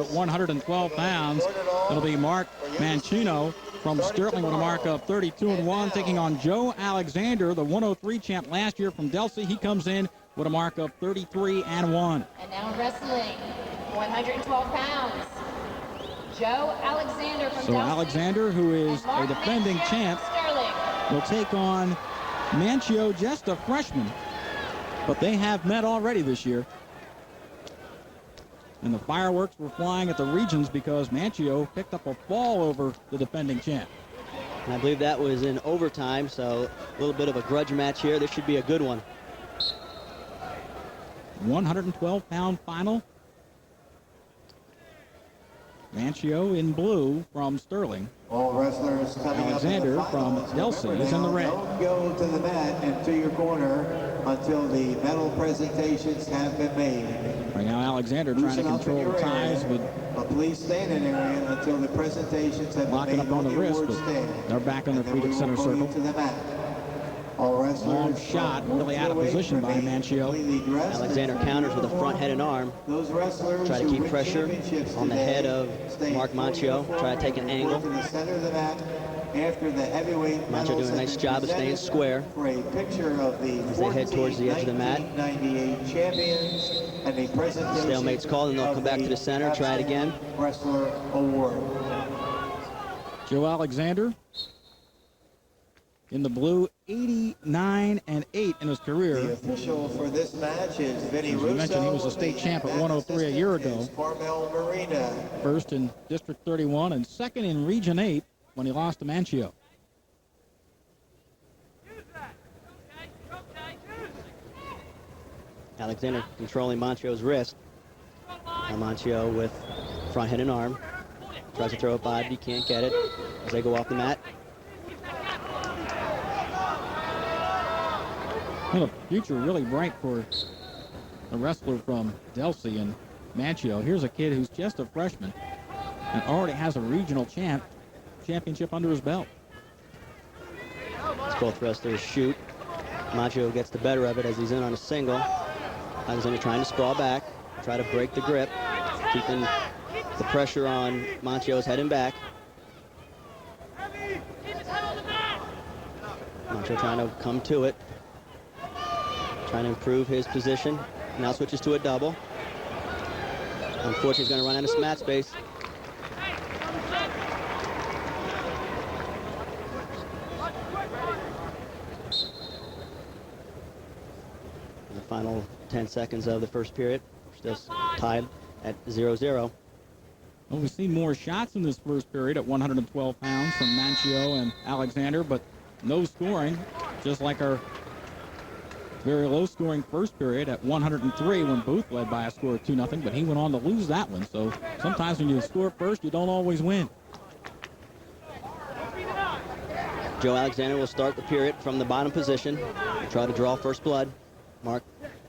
at 112 pounds. It'll be Mark Manchio from Sterling with a mark of 32-1, taking on Joe Alexander, the 103 champ last year from Delsey. He comes in with a mark of 33-1. And now wrestling, 112 pounds, Joe Alexander from Delsey. So Alexander, who is a defending champ, will take on Manchio, just a freshman. But they have met already this year. And the fireworks were flying at the regions because Manchio picked up a fall over the defending champ. And I believe that was in overtime, so a little bit of a grudge match here. This should be a good one. 112-pound final. Manchio in blue from Sterling. All wrestlers coming Alexander up to the from Delsey is in the red. Don't go to the mat and to your corner until the medal presentations have been made. Right now, Alexander trying to control ties with please stay in an area until the presentations have been made. Locking up on the wrist, but they're back on their feet at center circle. To the mat. All wrestlers, long shot, really out of position by Manchio. Alexander counters with a front head and arm. Those wrestlers try to keep pressure on the head of Mark Manchio. Try to take an angle. To the center of the mat after the heavyweight Manchio doing a nice job of staying square for a picture of the as they head towards the edge of the mat. 1998 champions and a presentation. Stalemate's called, and they'll come back to the center. Try it again. Wrestler award. Joe Alexander in the blue, 89-8 in his career. The official for this match is Vinny As Russo. you mentioned, he was a state champ at 103 a year ago. First in District 31 and second in Region 8 when he lost to Manchio. Alexander controlling Manchio's wrist. Now Manchio with front head and arm. Tries to throw it by, but he can't get it as they go off the mat. Well, the future really bright for a wrestler from Delsey and Manchio. Here's a kid who's just a freshman and already has a regional championship under his belt. As both wrestlers shoot, Manchio gets the better of it as he's in on a single. Alexander trying to sprawl back, try to break the grip, keeping the pressure on Manchio's head and back. Manchio trying to come to it. Trying to improve his position. Now switches to a double. Unfortunately, he's going to run out of some mat space. The final 10 seconds of the first period. Still tied at 0-0. Well, we've seen more shots in this first period at 112 pounds from Manchio and Alexander, but no scoring, just like our very low-scoring first period at 103 when Booth led by a score of 2-0, but he went on to lose that one. So sometimes when you score first, you don't always win. Joe Alexander will start the period from the bottom position. He'll try to draw first blood. Mark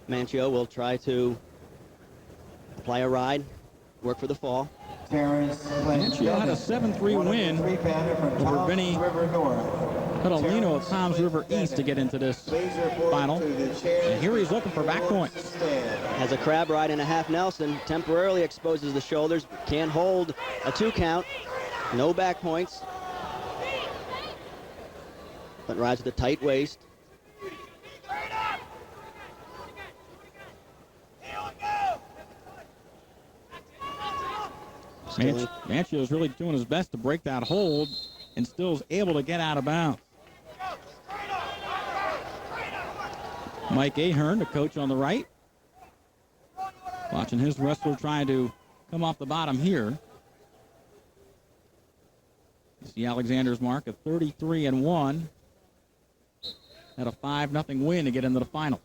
Manchio will try to apply a ride, work for the fall. Manchio had a 7-3 win over Vinny Pedalino of Toms River East to get into this final. And here he's looking for back points. Has a crab ride and a half Nelson. Temporarily exposes the shoulders. Can't hold a 2 count. No back points. But rides with a tight waist. Manchio is really doing his best to break that hold and still is able to get out of bounds. Mike Ahern, the coach on the right. Watching his wrestler trying to come off the bottom here. You see Alexander's mark of 33-1. Had a 5-0 win to get into the finals.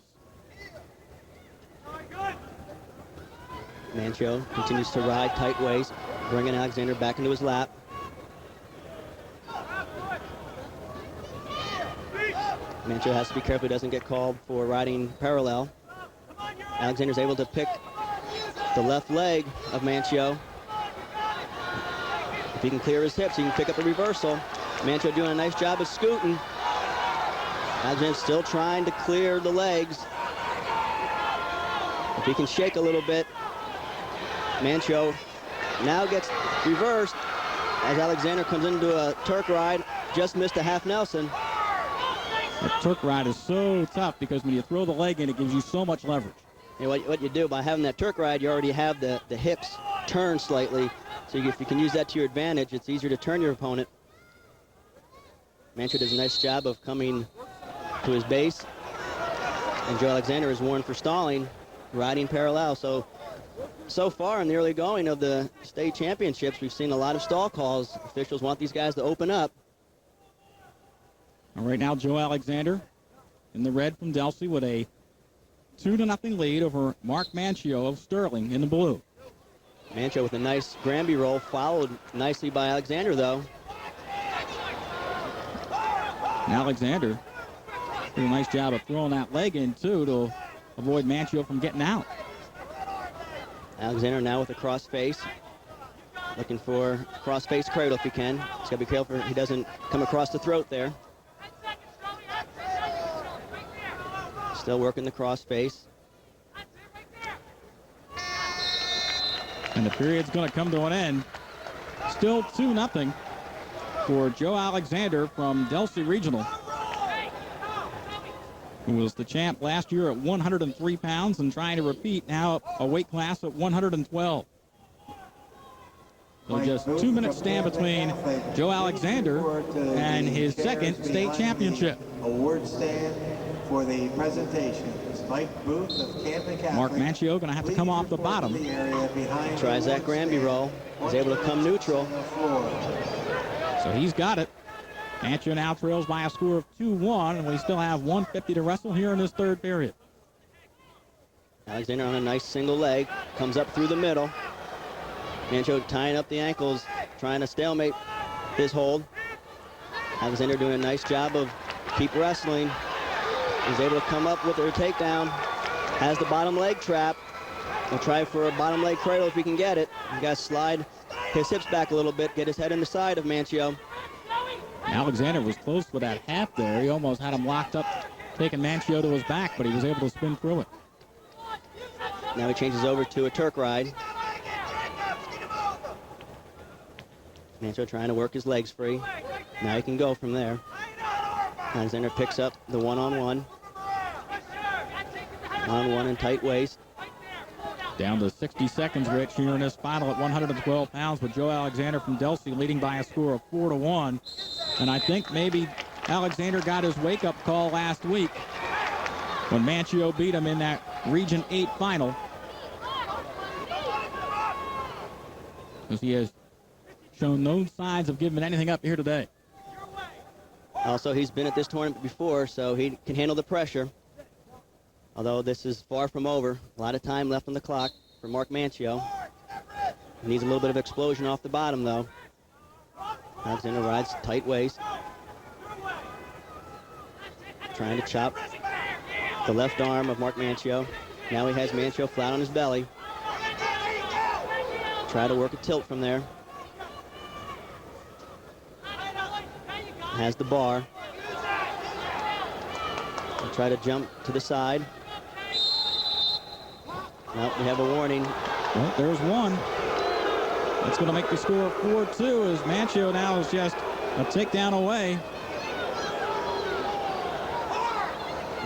Manchio continues to ride tight waist, bringing Alexander back into his lap. Manchio has to be careful he doesn't get called for riding parallel. Alexander's able to pick the left leg of Manchio. If he can clear his hips, he can pick up a reversal. Manchio doing a nice job of scooting. Alexander's still trying to clear the legs. If he can shake a little bit, Manchio now gets reversed as Alexander comes into a Turk ride. Just missed a half Nelson. That Turk ride is so tough because when you throw the leg in, it gives you so much leverage. You know, what you do by having that Turk ride, you already have the hips turn slightly. So if you can use that to your advantage, it's easier to turn your opponent. Manchio does a nice job of coming to his base. And Joe Alexander is warned for stalling, riding parallel. So far in the early going of the state championships, we've seen a lot of stall calls. Officials want these guys to open up. All right, now Joe Alexander in the red from Delsey with a 2-0 lead over Mark Manchio of Sterling in the blue. Manchio with a nice Granby roll, followed nicely by Alexander, though. And Alexander did a nice job of throwing that leg in, too, to avoid Manchio from getting out. Alexander now with a cross face. Looking for cross face cradle if he can. He's got to be careful he doesn't come across the throat there. Still working the cross face. And the period's going to come to an end. Still 2-0 for Joe Alexander from Delsey Regional, who was the champ last year at 103 pounds and trying to repeat now a weight class at 112. So just 2 minutes stand between Joe Alexander and his second state championship. Award stand for the presentations. Mike Booth of Camden Catholic. Mark Manchio going to have to come off the bottom. Tries that Granby roll. Is able to come neutral. So he's got it. Manchio now trails by a score of 2-1, and we still have 1:50 to wrestle here in this third period. Alexander on a nice single leg. Comes up through the middle. Manchio tying up the ankles, trying to stalemate his hold. Alexander doing a nice job of keep wrestling. He's able to come up with her takedown. Has the bottom leg trap. We'll try for a bottom leg cradle if we can get it. He's got to slide his hips back a little bit, get his head in the side of Manchio. Alexander was close with that half there. He almost had him locked up, taking Manchio to his back, but he was able to spin through it. Now he changes over to a Turk ride. Manchio trying to work his legs free. Now he can go from there. Alexander picks up the one-on-one. One-on-one in tight waist. Down to 60 seconds, Rich, here in this final at 112 pounds with Joe Alexander from Delsey leading by a score of 4-1. And I think maybe Alexander got his wake-up call last week when Manchio beat him in that Region 8 final. Because he has shown no signs of giving anything up here today. Also, he's been at this tournament before, so he can handle the pressure. Although this is far from over. A lot of time left on the clock for Mark Manchio. He needs a little bit of explosion off the bottom, though. Alexander rides tight waist. Trying to chop the left arm of Mark Manchio. Now he has Manchio flat on his belly. Try to work a tilt from there. Has the bar. He'll try to jump to the side. Nope, we have a warning. Well, there's one. That's going to make the score 4-2 as Manchio now is just a takedown away.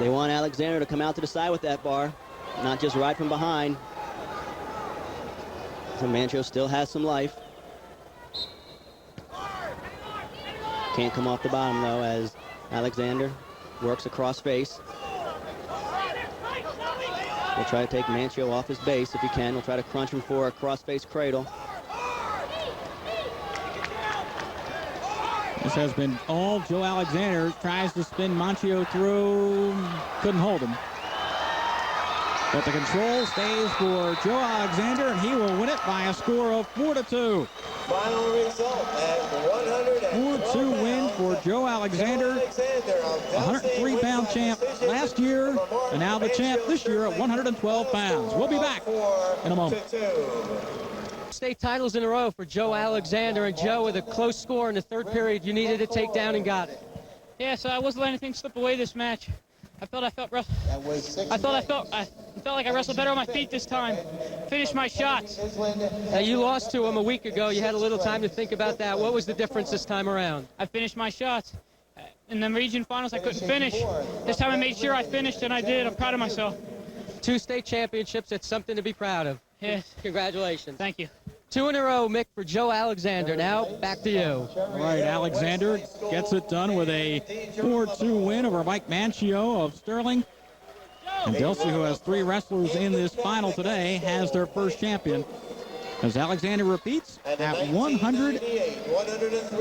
They want Alexander to come out to the side with that bar, not just ride from behind. So Manchio still has some life. Can't come off the bottom, though, as Alexander works across face. We'll try to take Manchio off his base if he can. We'll try to crunch him for a cross-face cradle. This has been all Joe Alexander. Tries to spin Manchio through. Couldn't hold him. But the control stays for Joe Alexander, and he will win it by a score of 4-2. Final result at 4-2 win for Joe Alexander, 103-pound champ last year, and now the champ this year at 112 pounds. We'll be back in a moment. State titles in a row for Joe Alexander, and Joe, with a close score in the third period, you needed a takedown and got it. Yeah, so I wasn't letting anything slip away this match. I felt felt like I wrestled better on my feet this time. Finished my shots. Now, you lost to him a week ago. You had a little time to think about that. What was the difference this time around? I finished my shots. In the region finals, I couldn't finish. This time I made sure I finished, and I did. I'm proud of myself. 2 state championships. It's something to be proud of. Yes. Congratulations. Thank you. 2 in a row, Mick, for Joe Alexander. Now, back to you. All right, Alexander gets it done with a 4-2 win over Mike Manchio of Sterling. And Delsey, who has 3 wrestlers in this final today, has their first champion. As Alexander repeats at 100.